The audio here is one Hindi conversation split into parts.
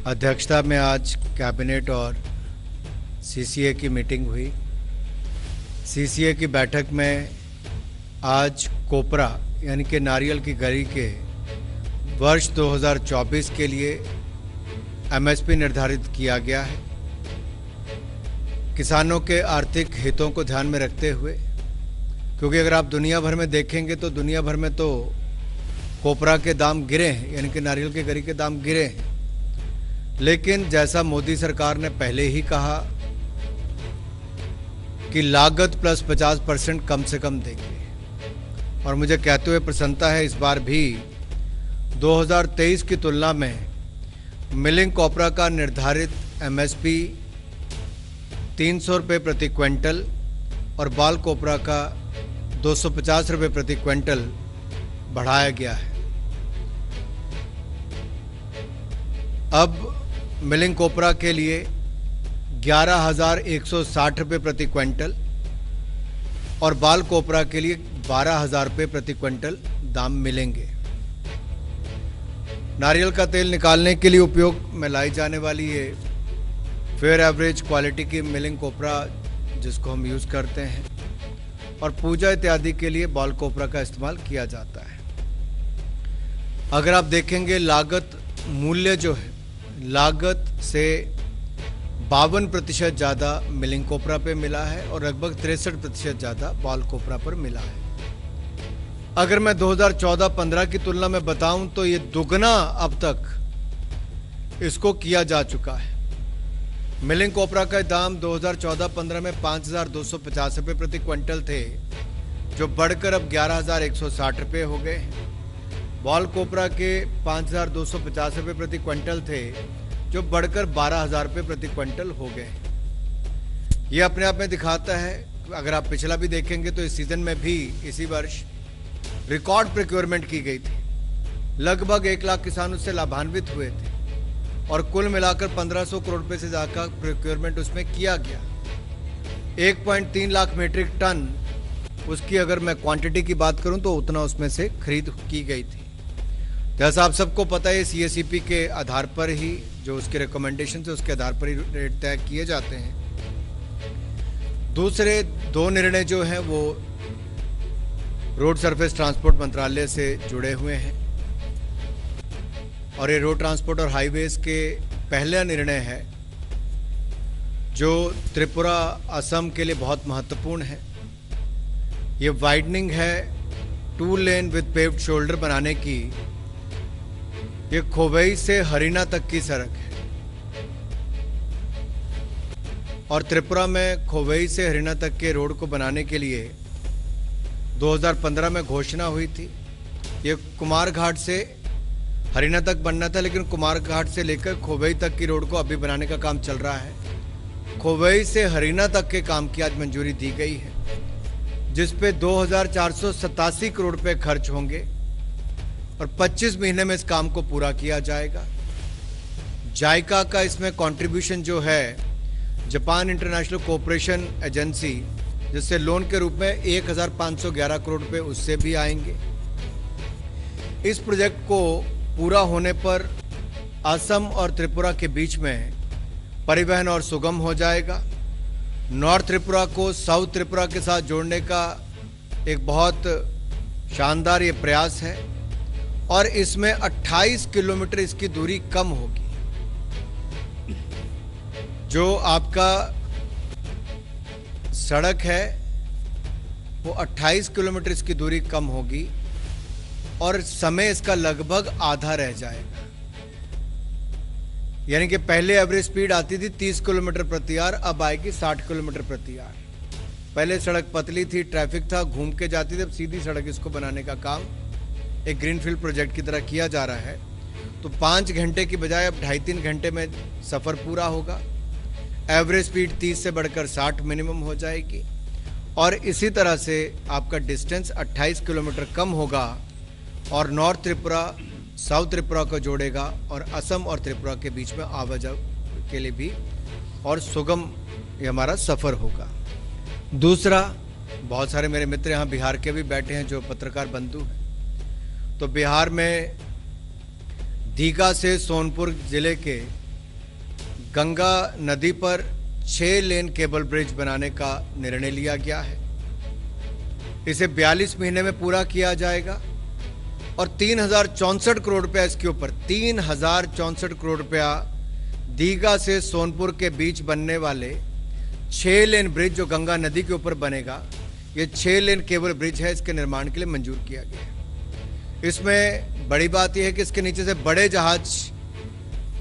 अध्यक्षता में आज कैबिनेट और सीसीए की मीटिंग हुई। सीसीए की बैठक में आज कोपरा यानी कि नारियल की गरी के वर्ष 2024 के लिए एमएसपी निर्धारित किया गया है। किसानों के आर्थिक हितों को ध्यान में रखते हुए, क्योंकि अगर आप दुनिया भर में देखेंगे तो दुनिया भर में तो कोपरा के दाम गिरे हैं, यानी कि नारियल के गरी के दाम गिरे हैं। लेकिन जैसा मोदी सरकार ने पहले ही कहा कि लागत प्लस 50% कम से कम देंगे, और मुझे कहते हुए प्रसन्नता है इस बार भी 2023 की तुलना में मिलिंग कोपरा का निर्धारित एमएसपी 300 रुपये प्रति क्विंटल और बाल कोपरा का 250 रुपये प्रति क्विंटल बढ़ाया गया है। अब मिलिंग कोपरा के लिए 11,160 रुपये प्रति क्विंटल और बाल कोपरा के लिए 12,000 रुपये प्रति क्विंटल दाम मिलेंगे। नारियल का तेल निकालने के लिए उपयोग में लाई जाने वाली ये फेयर एवरेज क्वालिटी की मिलिंग कोपरा जिसको हम यूज़ करते हैं, और पूजा इत्यादि के लिए बाल कोपरा का इस्तेमाल किया जाता है। अगर आप देखेंगे लागत मूल्य जो है, लागत से 52% ज़्यादा मिलिंग कोपरा पे मिला है और लगभग 63% ज़्यादा बाल कोपरा पर मिला है। अगर मैं 2014-15 की तुलना में बताऊं तो ये दुगना अब तक इसको किया जा चुका है। मिलिंग कोपरा का दाम 2014-15 में 5,250 रुपये प्रति क्विंटल थे, जो बढ़कर अब 11,160 रुपये हो गए। बाल कोपरा के 5,250 रुपये प्रति क्विंटल थे, जो बढ़कर 12,000 रुपये प्रति क्विंटल हो गए। ये अपने आप में दिखाता है, अगर आप पिछला भी देखेंगे तो इस सीजन में भी इसी वर्ष रिकॉर्ड प्रोक्योरमेंट की गई थी। लगभग 1 लाख किसान उससे लाभान्वित हुए थे और कुल मिलाकर 1,500 करोड़ रुपये से ज़्यादा प्रोक्योरमेंट उसमें किया गया। 1.3 लाख मीट्रिक टन उसकी अगर मैं क्वांटिटी की बात करूं तो उतना उसमें से खरीद की गई थी। जैसा आप सबको पता है, सीएसईपी के आधार पर ही जो उसके रिकमेंडेशन है उसके आधार पर ही रेट तय किए जाते हैं। दूसरे 2 निर्णय जो हैं वो रोड सरफेस ट्रांसपोर्ट मंत्रालय से जुड़े हुए हैं, और ये रोड ट्रांसपोर्ट और हाईवेज के पहला निर्णय है जो त्रिपुरा असम के लिए बहुत महत्वपूर्ण है। ये वाइडनिंग है 2 लेन विद पेव्ड शोल्डर बनाने की। ये खोवई से हरियाणा तक की सड़क है, और त्रिपुरा में खोवई से हरियाणा तक के रोड को बनाने के लिए 2015 में घोषणा हुई थी। ये कुमारघाट से हरियाणा तक बनना था, लेकिन कुमारघाट से लेकर खोवई तक की रोड को अभी बनाने का काम चल रहा है। खोवई से हरियाणा तक के काम की आज मंजूरी दी गई है, जिस पे 2,487 करोड़ रुपए खर्च होंगे और 25 महीने में इस काम को पूरा किया जाएगा। जायका का इसमें कंट्रीब्यूशन जो है, जापान इंटरनेशनल कोऑपरेशन एजेंसी, जिससे लोन के रूप में 1,511 करोड़ रुपए उससे भी आएंगे। इस प्रोजेक्ट को पूरा होने पर असम और त्रिपुरा के बीच में परिवहन और सुगम हो जाएगा। नॉर्थ त्रिपुरा को साउथ त्रिपुरा के साथ जोड़ने का एक बहुत शानदार ये प्रयास है, और इसमें 28 किलोमीटर इसकी दूरी कम होगी। जो आपका सड़क है वो 28 किलोमीटर इसकी दूरी कम होगी, और समय इसका लगभग आधा रह जाएगा। यानी कि पहले एवरेज स्पीड आती थी 30 किलोमीटर प्रति आवर, अब आएगी 60 किलोमीटर प्रति आवर। पहले सड़क पतली थी, ट्रैफिक था, घूम के जाती थी। अब सीधी सड़क इसको बनाने का काम एक ग्रीनफील्ड प्रोजेक्ट की तरह किया जा रहा है, तो 5 घंटे की बजाय अब 2.5-3 घंटे में सफ़र पूरा होगा। एवरेज स्पीड 30 से बढ़कर 60 मिनिमम हो जाएगी, और इसी तरह से आपका डिस्टेंस 28 किलोमीटर कम होगा, और नॉर्थ त्रिपुरा साउथ त्रिपुरा को जोड़ेगा, और असम और त्रिपुरा के बीच में आवाजाही के लिए भी और सुगम ये हमारा सफ़र होगा। दूसरा, बहुत सारे मेरे मित्र यहाँ बिहार के भी बैठे हैं जो पत्रकार बंधु हैं, तो बिहार में दीघा से सोनपुर जिले के गंगा नदी पर 6 लेन केबल ब्रिज बनाने का निर्णय लिया गया है। इसे 42 महीने में पूरा किया जाएगा और 3064 करोड़ रुपया इसके ऊपर 3064 करोड़ रुपया दीघा से सोनपुर के बीच बनने वाले 6 लेन ब्रिज जो गंगा नदी के ऊपर बनेगा, ये 6 लेन केबल ब्रिज है, इसके निर्माण के लिए मंजूर किया गया है। इसमें बड़ी बात यह है कि इसके नीचे से बड़े जहाज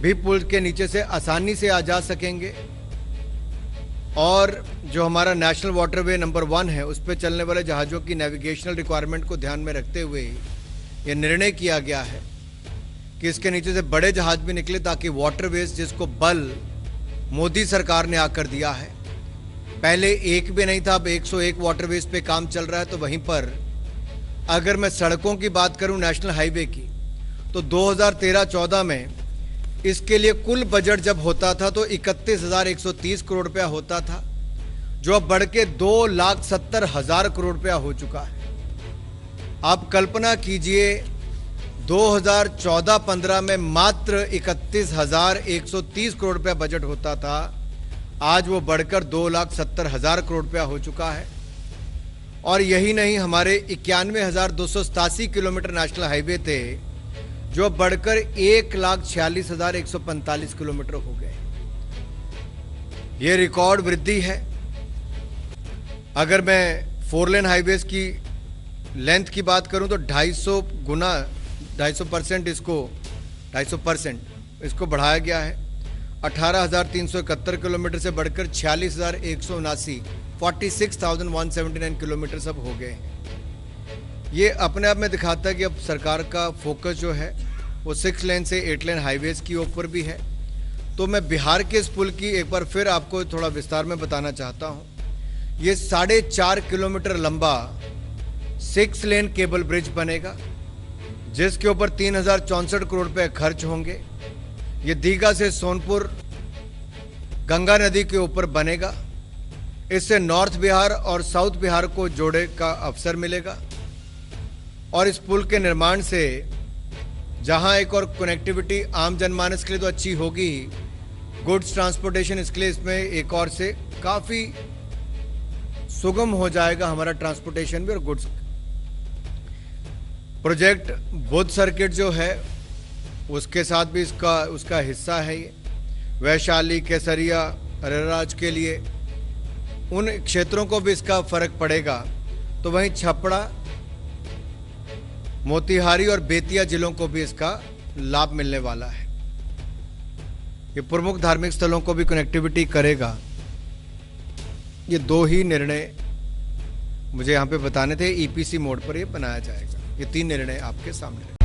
भी पुल के नीचे से आसानी से आ जा सकेंगे और जो हमारा नेशनल वाटरवे नंबर 1 है उस पर चलने वाले जहाज़ों की नेविगेशनल रिक्वायरमेंट को ध्यान में रखते हुए ये निर्णय किया गया है कि इसके नीचे से बड़े जहाज भी निकले, ताकि वाटरवेज जिसको बल मोदी सरकार ने आकर दिया है, पहले एक भी नहीं था, अब 101 वाटरवेज पे काम चल रहा है। तो वहीं पर अगर मैं सड़कों की बात करूं नेशनल हाईवे की, तो 2013-14 में इसके लिए कुल बजट जब होता था तो 31,130 करोड़ रुपया होता था, जो अब बढ़ के 2,70,000 करोड़ रुपया हो चुका है। आप कल्पना कीजिए 2014-15 में मात्र 31,130 करोड़ रुपया बजट होता था, आज वो बढ़कर 2,70,000 करोड़ रुपया हो चुका है। और यही नहीं, हमारे 91,287 किलोमीटर नेशनल हाईवे थे जो बढ़कर 1,46,145 किलोमीटर हो गए। ये रिकॉर्ड वृद्धि है। अगर मैं 4 लेन हाईवेज की लेंथ की बात करूं तो 250% इसको बढ़ाया गया है। 18,371 किलोमीटर से बढ़कर 46,179 46,179 किलोमीटर सब हो गए हैं। ये अपने आप में दिखाता है कि अब सरकार का फोकस जो है वो 6 लेन से 8 लेन हाईवेज की ऊपर भी है। तो मैं बिहार के इस पुल की एक बार फिर आपको थोड़ा विस्तार में बताना चाहता हूँ। ये 4.5 किलोमीटर लंबा 6 लेन केबल ब्रिज बनेगा, जिसके ऊपर 3064 करोड़ रुपए खर्च होंगे। ये दीघा से सोनपुर गंगा नदी के ऊपर बनेगा। इससे नॉर्थ बिहार और साउथ बिहार को जोड़े का अवसर मिलेगा और इस पुल के निर्माण से जहां एक और कनेक्टिविटी आम जनमानस के लिए तो अच्छी होगी ही, गुड्स ट्रांसपोर्टेशन इसके लिए इसमें एक और से काफ़ी सुगम हो जाएगा हमारा ट्रांसपोर्टेशन भी और गुड्स। प्रोजेक्ट बुद्ध सर्किट जो है उसके साथ भी उसका हिस्सा है। ये वैशाली, केसरिया, अरेराज के लिए उन क्षेत्रों को भी इसका फर्क पड़ेगा। तो वहीं छपड़ा, मोतिहारी और बेतिया जिलों को भी इसका लाभ मिलने वाला है। ये प्रमुख धार्मिक स्थलों को भी कनेक्टिविटी करेगा। ये 2 ही निर्णय मुझे यहाँ पे बताने थे। ईपीसी मोड पर ये बनाया जाएगा। ये 3 निर्णय आपके सामने।